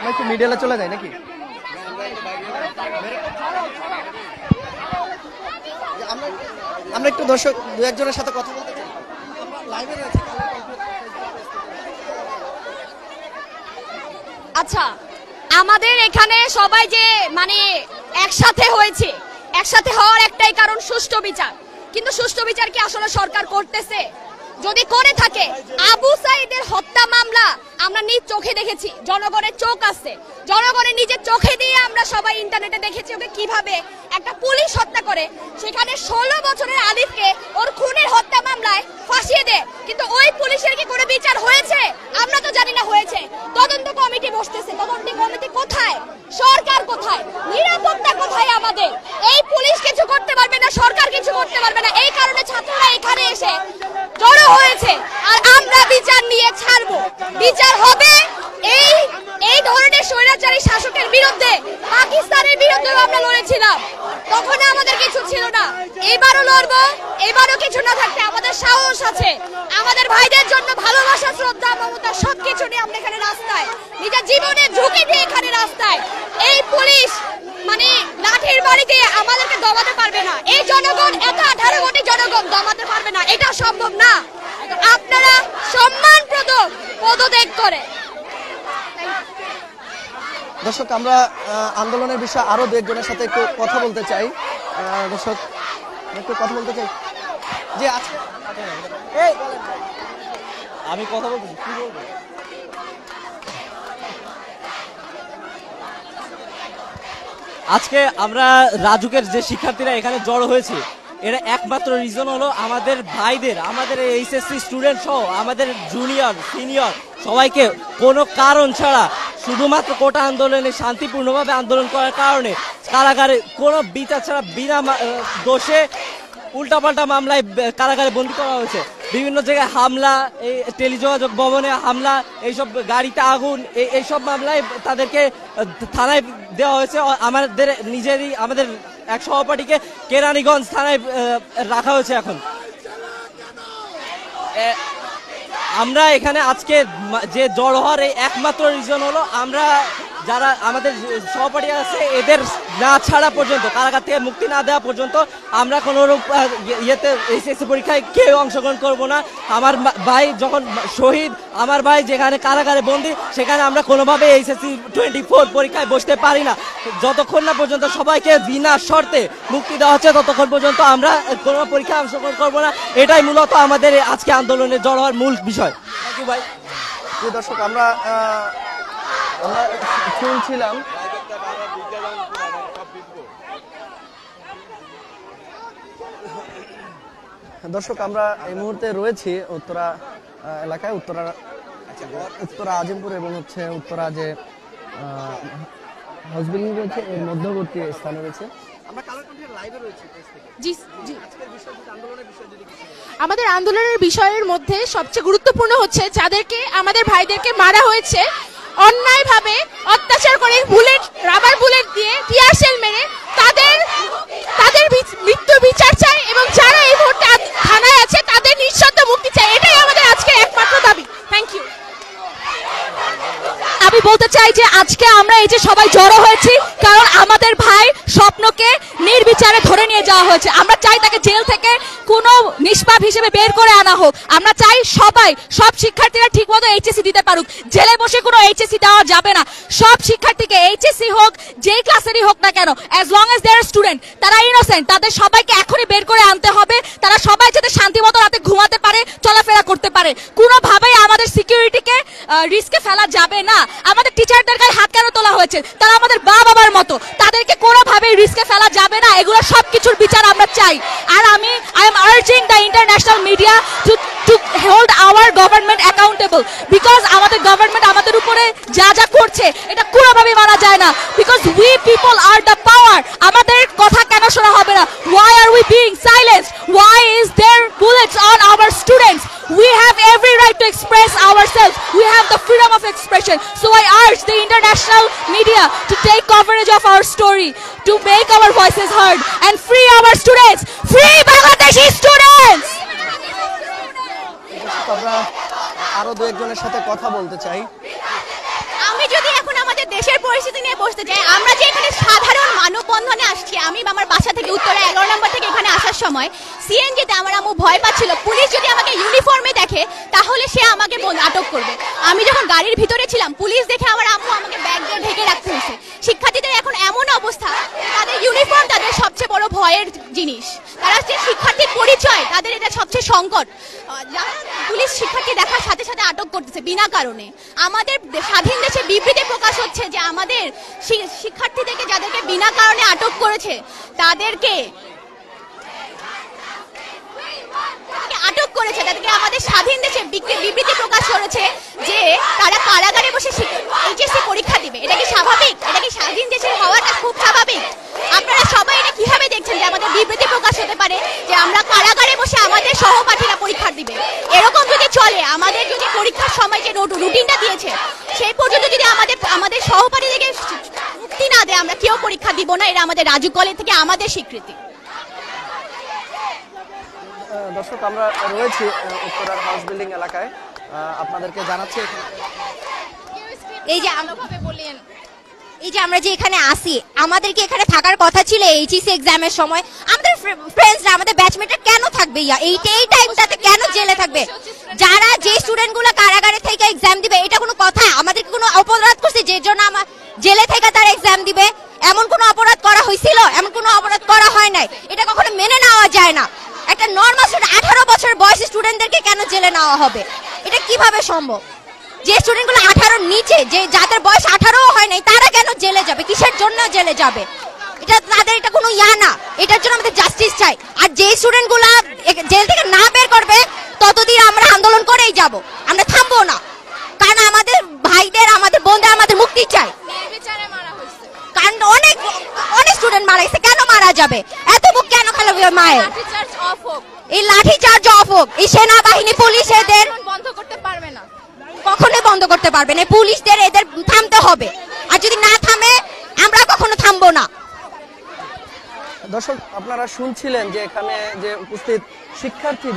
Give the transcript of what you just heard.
একটু মিডিয়ালে চলে যায় নাকি? আমরা একটু দর্শক দু একজনের সাথে কথা বলতে চাই। আচ্ছা, আমাদের এখানে সবাই যে মানে একসাথে হয়েছে, একসাথে হওয়ার একটাই কারণ সুষ্ঠু বিচার। কিন্তু সুষ্ঠু বিচার কি আসলে সরকার করতেছে? যদি করে থাকে, আবু সাইদের হত্যা মামলা আমরা নিজ চোখে দেখেছি, জনগণের চোখ আছে, জনগণের নিজের চোখে দিয়ে আমরা সবাই ইন্টারনেটে দেখেছি ওকে কিভাবে একটা পুলিশ হত্যা করে, সেখানে 16 বছরের আলিফকে ওর খুনের হত্যা মামলায় ফাঁসিয়ে দেয়। কিন্তু ওই পুলিশের কি কোনো বিচার হয়েছে? আমরা তো জানি না হয়েছে। তদন্ত কমিটি বসতেছে, তদন্ত কমিটি কোথায়? সরকার কোথায়? নিরাপত্তা কোথায় আমাদের? এই পুলিশ কিছু করতে পারবে না, সরকার কিছু করতে পারবে না। এই কারণে ছাত্ররা এখানে এসে জড়ো হয়েছে। আর আমরা বিচার নিয়ে ছাড়বো, বিচার হবে। এই ধরনের স্বৈরাচারী শাসকের বিরুদ্ধে, পাকিস্তানের বিরুদ্ধেও আমরা লড়েছিলাম, তখন আমাদের কিছু ছিল না। এবারও লড়বো, এবারও কিছু না থাকতে আমাদের সাহস আছে। আমাদের ভাইদের জন্য ভালোবাসা, শ্রদ্ধা, মমতা সবকিছু নিয়ে আমরা এখানে রাস্তায়, নিজের জীবনের ঝুঁকি দিয়ে এখানে রাস্তায়। এই পুলিশ মানে লাঠির বাড়িতে আমাদেরকে দমাতে পারবে না। এই জনগণ, এত 18 কোটি জনগণ দমাতে পারবে না, এটা সম্ভব না। আপনারা সম্মানপ্রদ পদত্যাগ করে। দর্শক, আমরা আন্দোলনের বিষয়ে আরো দু একজনের সাথে একটু কথা বলতে চাই। দর্শক, একটু কথা বলতে চাই যে আজকে আমি কথা বলতেছি, কি বলবো? আজকে আমরা রাজুকের যে শিক্ষার্থীরা এখানে জড়ো হয়েছে, এর একমাত্র রিজন হলো আমাদের ভাইদের, আমাদের এইচএসসি স্টুডেন্ট সহ আমাদের জুনিয়র সিনিয়র সবাইকে কোনো কারণ ছাড়া শুধুমাত্র কোটা আন্দোলনে শান্তিপূর্ণভাবে আন্দোলন করার কারণে কারাগারে কোনো বিচার ছাড়া বিনা দোষে উল্টাপাল্টা মামলায় কারাগারে বন্দী করা হয়েছে। বিভিন্ন জায়গায় হামলা, এই টেলিযোগাযোগ ভবনে হামলা, এইসব গাড়িতে আগুন, এইসব মামলায় তাদেরকে থানায় দেওয়া হয়েছে। আমাদের আমাদের এক সহপাঠীকে কেরানীগঞ্জ থানায় রাখা হয়েছে। এখন আমরা এখানে আজকে যে জড়ো হওয়ার এই একমাত্র রিজন হলো আমরা যারা আমাদের সহপাঠী আছে এদের না ছাড়া পর্যন্ত, কারাগার থেকে মুক্তি না দেওয়া পর্যন্ত আমরা কোনোরূপ এইচএসসি পরীক্ষায় কেউ অংশগ্রহণ করব না। আমার ভাই যখন শহীদ, আমার ভাই যেখানে কারাগারে বন্দী, সেখানে আমরা কোনোভাবে এইচএসসি 24 পরীক্ষায় বসতে পারি না। যতক্ষণ না পর্যন্ত সবাইকে বিনা শর্তে মুক্তি দেওয়া হচ্ছে, ততক্ষণ পর্যন্ত আমরা কোনো পরীক্ষায় অংশগ্রহণ করব না। এটাই মূলত আমাদের আজকে আন্দোলনে জড়ো হওয়ার মূল বিষয়। থ্যাংক ইউ ভাই। দর্শক, আমরা শুনছিলাম দর্শক, আমরা এই মুহূর্তে রয়েছি উত্তরা এলাকায়, উত্তরা আজিমপুর এবং হচ্ছে উত্তরা যে হাউস বিল্ডিং রয়েছে এর মধ্যবর্তী স্থানে রয়েছে। আমাদের আন্দোলনের বিষয়ের মধ্যে সবচেয়ে গুরুত্বপূর্ণ হচ্ছে যাদেরকে, আমাদের ভাইদেরকে মারা হয়েছে অন্যায়ভাবে, অত্যাচার করে, রাবার বুলেট দিয়ে, টিয়ার শেল মেরে তাদের মৃত্যু বিচার চাই এবং যারা এই মুহূর্তে থানায় আছে তাদের নিঃশর্ত মুক্তি চাই। এটাই আমাদের আজকে একমাত্র দাবি। Thank you. আমি বলতে চাই যে আজকে আমরা এই যে সবাই জড়ো হয়েছি কারণ আমাদের ভাই স্বপ্নকে নির্বিচারে ধরে নিয়ে যাওয়া হয়েছে। আমরা চাই তাকে জেল থেকে কোনো নিষ্পাপ হিসেবে বের করে আনা হোক। আমরা চাই সব শিক্ষার্থীরা ঠিকমতো এইচএসসি দিতে পারুক। জেলে বসে কোনো এইচএসসি দেওয়া যাবে না। সব শিক্ষার্থীকে এইচএসসি হোক, যেই ক্লাসেরই হোক না কেন, as long age they R student, তারা ইনোসেন্ট, তাদের সবাইকে এখনই বের করে আনতে হবে। তারা সবাই যাতে শান্তিমতো রাতে ঘুমাতে পারে, চলাফেরা করতে পারে। কোনোভাবেই আমাদের সিকিউরিটিকে রিস্কে ফেলা যাবে না। আমাদের টিচারদের গায়ে হাত কেন তোলা হয়েছে? তারা আমাদের বাবার মতো, তাদেরকে কোনোভাবেই রিস্কে ফেলা যাবে না। এগুলো সবকিছুর বিচার আমরা চাই। আর I am urging the international media to hold our government accountable, because আমাদের গভর্নমেন্ট আমাদের উপরে যা যা করছে এটা কোনোভাবেই মানা যায় না। Because we people are the power. আমাদের কথা কেন শোনা হবে না? Why are we being silenced? Why is there bullets on our students? We have every right to express ourselves. We have the freedom of expression. So I urge the international media to take coverage of our story, to make our voices heard and free our students. Free Bangladeshi students! আমরা আরো দু একজনের সাথে কথা বলতে চাই। আমি যদি এখন আমাদের দেশের পরিস্থিতি নিয়ে বসতে চাই, আমরা যে এখানে সাধারণ মানববন্ধনে আসছি, আমি আমার বাসা থেকে উত্তরা 11 নম্বর থেকে এখানে আসার সময় সিএনজিতে আমার আম্মু ভয় পাচ্ছিল পুলিশ যদি আমাকে ইউনিফর্মে দেখে তাহলে সে আমাকে আটক করবে। আমি যখন গাড়ির ভিতরে ছিলাম পুলিশ দেখে আমার আম্মু আমাকে ব্যাগ দিয়ে ঢেকে রাখতে হয়েছে। শিক্ষার্থীদের এখন এমন অবস্থা, তাদের ইউনিফর্ম তাদের সবচেয়ে বড় ভয়ের জিনিস। তারা যে শিক্ষার্থীর পরিচয়, তাদের এটা সবচেয়ে সংকট। পুলিশ শিক্ষার্থী দেখার সাথে সাথে আটক করতেছে বিনা কারণে। আমাদের স্বাধীন দেশে বিবৃতি প্রকাশ হচ্ছে যে আমাদের শিক্ষার্থীদেরকে যাদেরকে বিনা কারণে আটক করেছে তাদেরকে তাদেরকে আমাদের স্বাধীন দেশে বিবৃতি প্রকাশ করেছে যে তারা কারাগারে বসে এইচএসসি পরীক্ষা দিবে। এটা কি স্বাভাবিক? এটা কি স্বাধীন দেশের হওয়াটা খুব স্বাভাবিক? আপনারা সবাই এটা কিভাবে দেখছেন যে আমাদের বিবৃতি প্রকাশ হতে পারে যে আমরা কারাগারে বসে আমাদের সহপাঠীরা পরীক্ষা দিবে? এরকম যদি চলে, আমাদের যদি পরীক্ষার সময় যে রুটিনটা দিয়েছে সেই পর্যন্ত যদি আমাদের সহপাঠীদেরকে মুক্তি না দেয়, আমরা কেউ পরীক্ষা দিব না। এটা আমাদের রাজু কলেজ থেকে আমাদের স্বীকৃতি। দর্শক, আমরা রয়েছি উত্তরার হাউস বিল্ডিং এলাকায়, আপনাদেরকে জানাচ্ছি এই যে আমরা যে এখানে আসি, আমাদের কি এখানে থাকার কথা ছিল এইচএসসি এক্সামের সময়? আমাদের ফ্রেন্ডসরা, আমাদের ব্যাচমেটরা কেন থাকবে? এই টাইমটাতে কেন জেলে থাকবে? যারা যে স্টুডেন্টগুলো কারাগারে থেকে এক্সাম দিবে, এটা কোনো কথা? আমাদের কোনো অপরাধ করছে যে জন্য আমার জেলে থেকে তারা এক্সাম দিবে? এমন কোনো অপরাধ করা হয়েছিল? এমন কোনো অপরাধ করা হয় নাই। এটা কখনো মেনে নেওয়া যায় না। একটা নর্মাল স্টুডেন্ট, 18 বছর বয়সী স্টুডেন্টদেরকে কেন জেলে নেওয়া হবে? এটা কিভাবে সম্ভব? যে স্টুডেন্টগুলো 18 নিচে, যে যাদের বয়স 18ও হয় নাই, তারা কেন জেলে যাবে? কিসের জন্য জেলে যাবে? এটা তাদের এটা কোনো না। এটার জন্য আমাদের জাস্টিস চাই। আর যে স্টুডেন্টগুলো জেল থেকে না বের করবে ততদিন আমরা আন্দোলন করেই যাব, আমরা থামবো না। কারণ আমাদের ভাইদের, আমাদের বোনদের, আমাদের মুক্তি চাই। কারণ অনেক স্টুডেন্ট মারা গেছে, কেন মারা যাবে? এত বুক কেন খেলাবে মায়ের? এই লাঠি চার্জ অফ হোক। এই সেনাবাহিনী, পুলিশ এদের বন্ধ করতে পারবে না, কখনোই বন্ধ করতে পারবে না। পুলিশদের এদের থামতে হবে, আর যদি না থামে আমরা কখনো থামবো না। দর্শক, আপনারা শুনছিলেন যে এখানে যে উপস্থিত শিক্ষার্থী